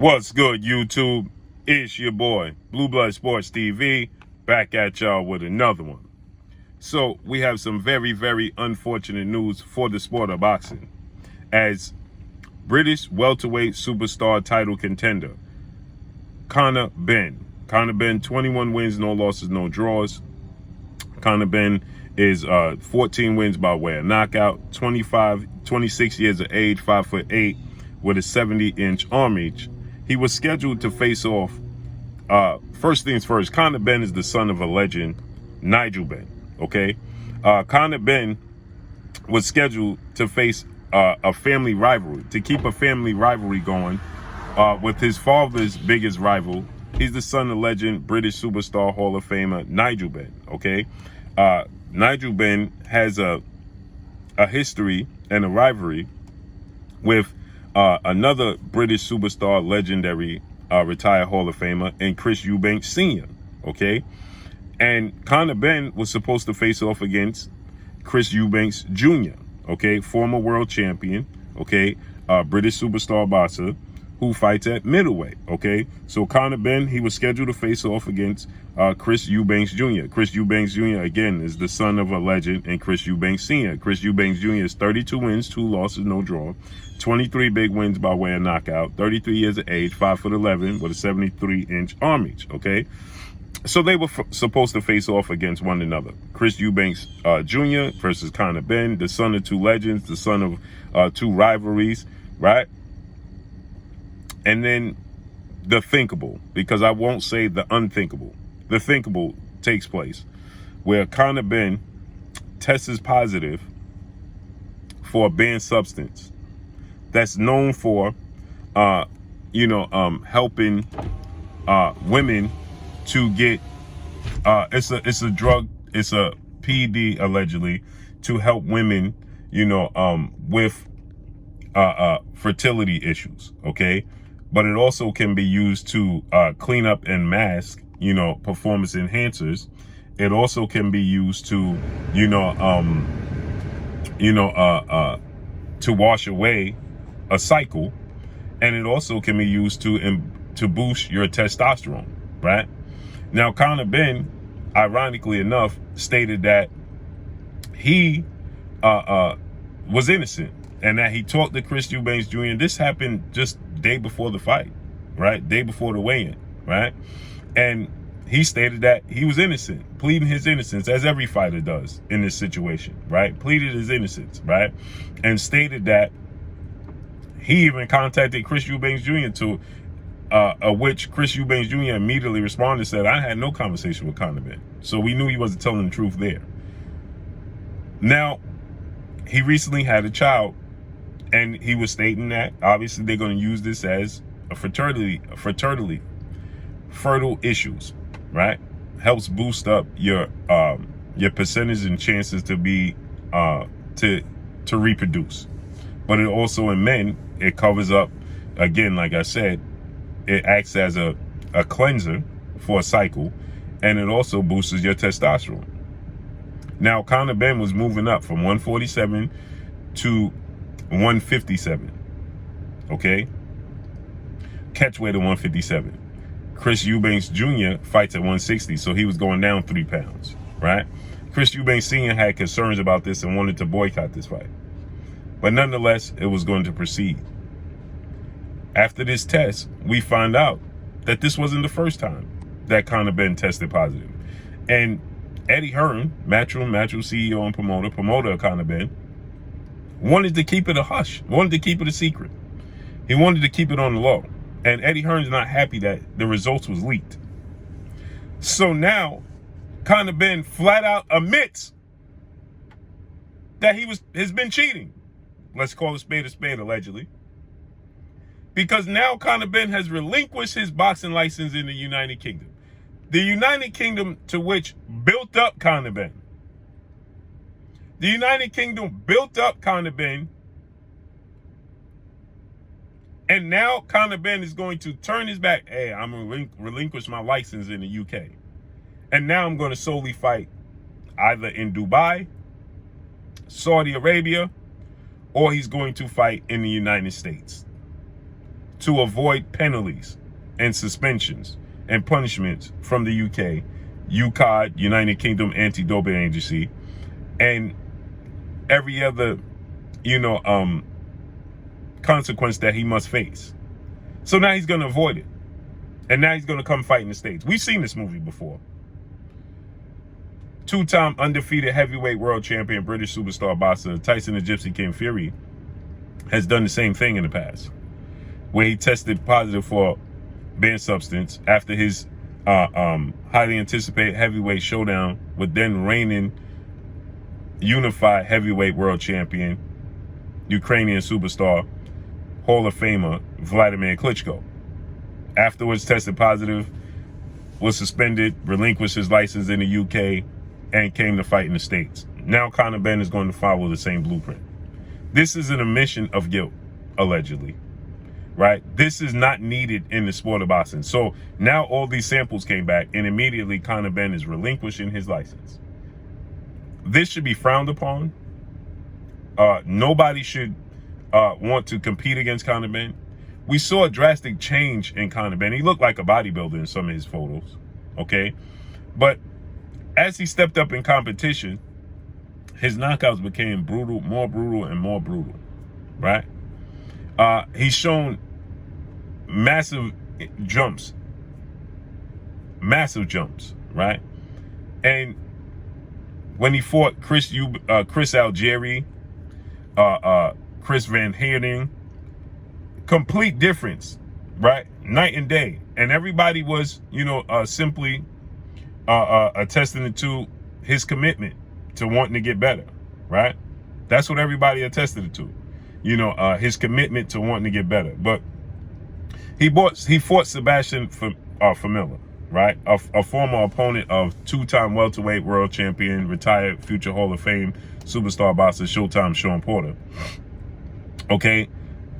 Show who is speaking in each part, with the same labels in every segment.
Speaker 1: What's good, YouTube? It's your boy, Blue Blood Sports TV, back at y'all with another one. So we have some very, very unfortunate news for the sport of boxing, as British welterweight superstar title contender CONOR BENN. CONOR BENN, 21 wins, no losses, no draws. CONOR BENN is 14 wins by way of knockout, 26 years of age, 5'8", with a 70-inch arm reach. He was scheduled to face off, first things first, CONOR BENN is the son of a legend, Nigel Benn, okay? CONOR BENN was scheduled to face a family rivalry, to keep a family rivalry going with his father's biggest rival. He's the son of legend, British superstar, Hall of Famer, Nigel Benn, okay? Nigel Benn has a history and a rivalry with another British superstar, legendary retired Hall of Famer, and Chris Eubanks Sr., okay? And CONOR BENN was supposed to face off against Chris Eubanks Jr., okay? Former world champion, okay? British superstar boxer who fights at middleweight, okay? So CONOR BENN, he was scheduled to face off against Chris Eubanks Jr. Chris Eubanks Jr., again, is the son of a legend, and Chris Eubanks Sr. Chris Eubanks Jr. is 32 wins, 2 losses, no draw, 23 big wins by way of knockout, 33 years of age, 5'11", with a 73-inch arm reach, okay? So they were supposed to face off against one another. Chris Eubanks Jr. versus CONOR BENN, the son of two legends, the son of two rivalries, right? And then the thinkable, because I won't say the unthinkable. The thinkable takes place where CONOR BENN tests positive for a banned substance that's known for, helping women to get, it's a drug, it's a PD allegedly, to help women, with fertility issues, okay? But it also can be used to clean up and mask, performance enhancers. It also can be used to, to wash away a cycle, and it also can be used to boost your testosterone, right? Now, CONOR BENN, ironically enough, stated that he was innocent and that he talked to Chris Eubanks Jr. And this happened just day before the fight, right? Day before the weigh-in, right? And he stated that he was innocent, pleading his innocence, as every fighter does in this situation, right? Pleaded his innocence, right? And stated that he even contacted Chris Eubanks Jr. to which Chris Eubanks Jr. immediately responded and said, I had no conversation with CONOR BENN. So we knew he wasn't telling the truth there. Now, he recently had a child, and he was stating that obviously they're going to use this as a fertility, fertile issues, right? Helps boost up your percentage and chances to be to reproduce. But it also, in men, it covers up, again, like I said, it acts as a cleanser for a cycle, and it also boosts your testosterone. Now, CONOR BENN was moving up from 147 to 157, okay? Catchweight at 157. Chris Eubanks Jr. fights at 160, so he was going down 3 pounds, right? Chris Eubanks Sr. had concerns about this and wanted to boycott this fight. But nonetheless, it was going to proceed. After this test, we find out that this wasn't the first time that CONOR BENN tested positive. And Eddie Hearn, Matchroom CEO and promoter of CONOR BENN, wanted to keep it a hush, wanted to keep it a secret. He wanted to keep it on the low. And Eddie Hearn's not happy that the results was leaked. So now, CONOR BENN flat out admits that has been cheating. Let's call a spade, allegedly. Because now CONOR BENN has relinquished his boxing license in the United Kingdom. The United Kingdom to which built up CONOR BENN. The United Kingdom built up CONOR BENN. And now CONOR BENN is going to turn his back. Hey, I'm going to relinquish my license in the UK. And now I'm going to solely fight either in Dubai, Saudi Arabia, or he's going to fight in the United States. to avoid penalties and suspensions and punishments from the UK, UKAD, United Kingdom Anti-Doping Agency, and every other, consequence that he must face. So now he's going to avoid it. And now he's going to come fight in the States. We've seen this movie before. Two-time undefeated heavyweight world champion, British superstar boxer Tyson the Gypsy King Fury has done the same thing in the past, where he tested positive for banned substance after his highly anticipated heavyweight showdown with then reigning unified heavyweight world champion, Ukrainian superstar, Hall of Famer Vladimir Klitschko. Afterwards tested positive, was suspended, relinquished his license in the UK, and came to fight in the States. Now Conor Benn is going to follow the same blueprint. This is an admission of guilt, allegedly, right? This is not needed in the sport of boxing. So now all these samples came back, and immediately Conor Benn is relinquishing his license. This should be frowned upon. Nobody should want to compete against Conor Benn. We saw a drastic change in Conor Benn. He looked like a bodybuilder in some of his photos, okay? But as he stepped up in competition, his knockouts became brutal, more brutal, and more brutal, right? He's shown massive jumps, right? And when he fought Chris Algieri, Chris Van Heerden, complete difference, right? Night and day. And everybody was, simply attesting to his commitment to wanting to get better, right? That's what everybody attested to, his commitment to wanting to get better. But he fought Sebastian Famila, right? A former opponent of two-time welterweight world champion, retired future Hall of Fame superstar boxer Showtime Sean Porter. Okay,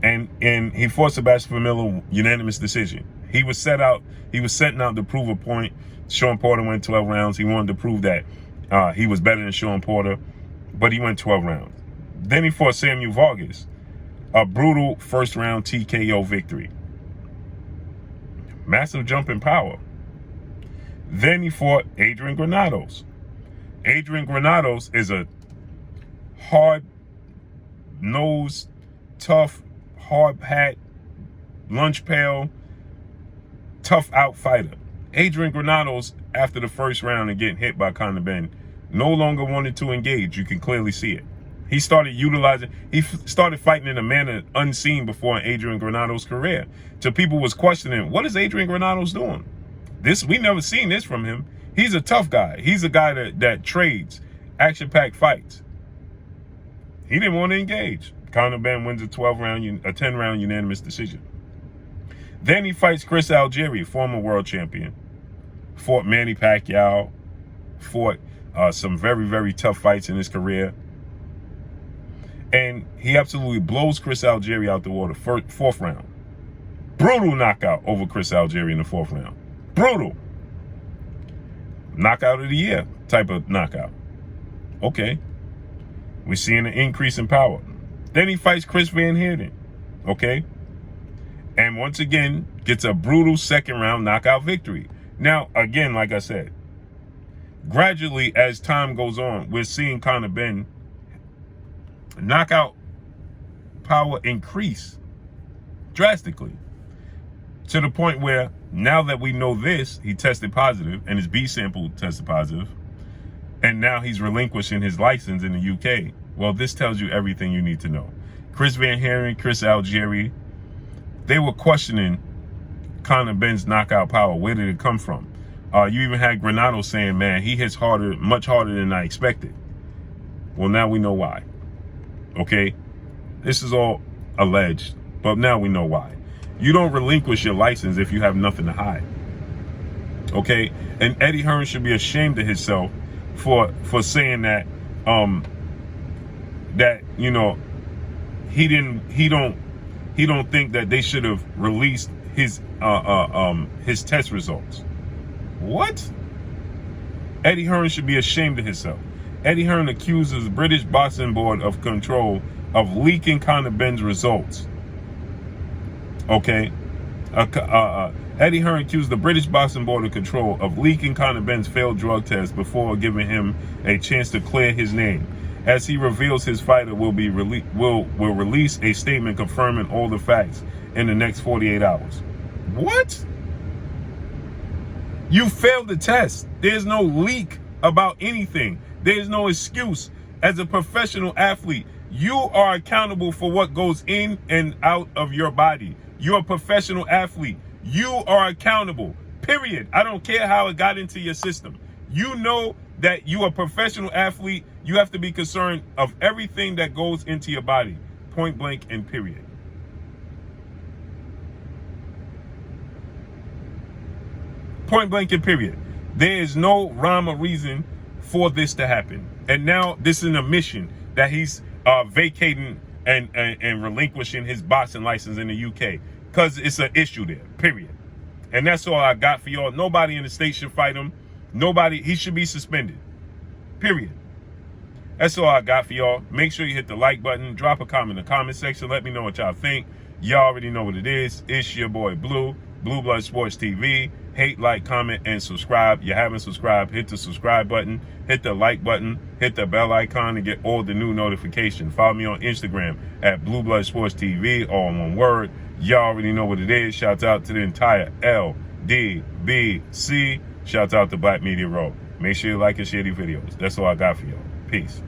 Speaker 1: and he fought Sebastian Famila unanimous decision. He was setting out to prove a point. Sean Porter went 12 rounds. He wanted to prove that he was better than Sean Porter, but he went 12 rounds. Then he fought Samuel Vargas, a brutal first-round TKO victory. Massive jump in power. Then he fought Adrian Granados. Adrian Granados is a hard-nosed, tough, hard hat, lunch pail, tough out fighter. Adrian Granados, after the first round and getting hit by Conor Benn, no longer wanted to engage. You can clearly see it. He started fighting in a manner unseen before in Adrian Granados' career. So people was questioning, what is Adrian Granados doing? We never seen this from him. He's a tough guy. He's a guy that trades action-packed fights. He didn't want to engage. Conor Benn wins a 10-round unanimous decision. Then he fights Chris Algieri, former world champion. Fought Manny Pacquiao. Fought some very, very tough fights in his career. And he absolutely blows Chris Algieri out the water. Fourth round. Brutal knockout over Chris Algieri in the fourth round. Brutal. Knockout of the year type of knockout. Okay. We're seeing an increase in power. Then he fights Chris Van Heerden. Okay. And once again, gets a brutal second round knockout victory. Now, again, like I said, gradually as time goes on, we're seeing Conor Benn knockout power increase drastically. To the point where now that we know this, he tested positive and his B sample tested positive, and now he's relinquishing his license in the UK. Well, this tells you everything you need to know. Chris Van Heerden, Chris Algieri, they were questioning Conor Benn's knockout power. Where did it come from? You even had Granados saying, man, he hits harder, much harder than I expected. Well, now we know why. Okay? This is all alleged, but now we know why. You don't relinquish your license if you have nothing to hide. Okay? And Eddie Hearn should be ashamed of himself for saying that he don't think that they should have released his test results. What? Eddie Hearn should be ashamed of himself. Eddie Hearn accuses British Boxing Board of Control of leaking Conor Benn's results. Okay. Eddie Hearn accused the British Boxing Board of Control of leaking Conor Benn's failed drug test before giving him a chance to clear his name. As he reveals, his fighter will release a statement confirming all the facts in the next 48 hours. What? You failed the test. There's no leak about anything. There's no excuse. As a professional athlete, you are accountable for what goes in and out of your body. You're a professional athlete. You are accountable, period. I don't care how it got into your system. You know that you are a professional athlete. You have to be concerned of everything that goes into your body, point blank and period. Point blank and period. There is no rhyme or reason for this to happen. And now this is an admission that he's vacating and relinquishing his boxing license in the UK because it's an issue there, period. And that's all I got for y'all. Nobody in the state should fight him. Nobody, he should be suspended, period. That's all I got for y'all. Make sure you hit the like button, drop a comment in the comment section. Let me know what y'all think. Y'all already know what it is. It's your boy Blue Blood Sports TV. Hate, like, comment, and subscribe. You haven't subscribed, hit the subscribe button, hit the like button, hit the bell icon to get all the new notifications. Follow me on Instagram at Blue Blood Sports TV, all in one word. Y'all already know what it is. Shouts out to the entire LDBC. Shouts out to Black Media Row. Make sure you like and share these videos. That's all I got for y'all. Peace.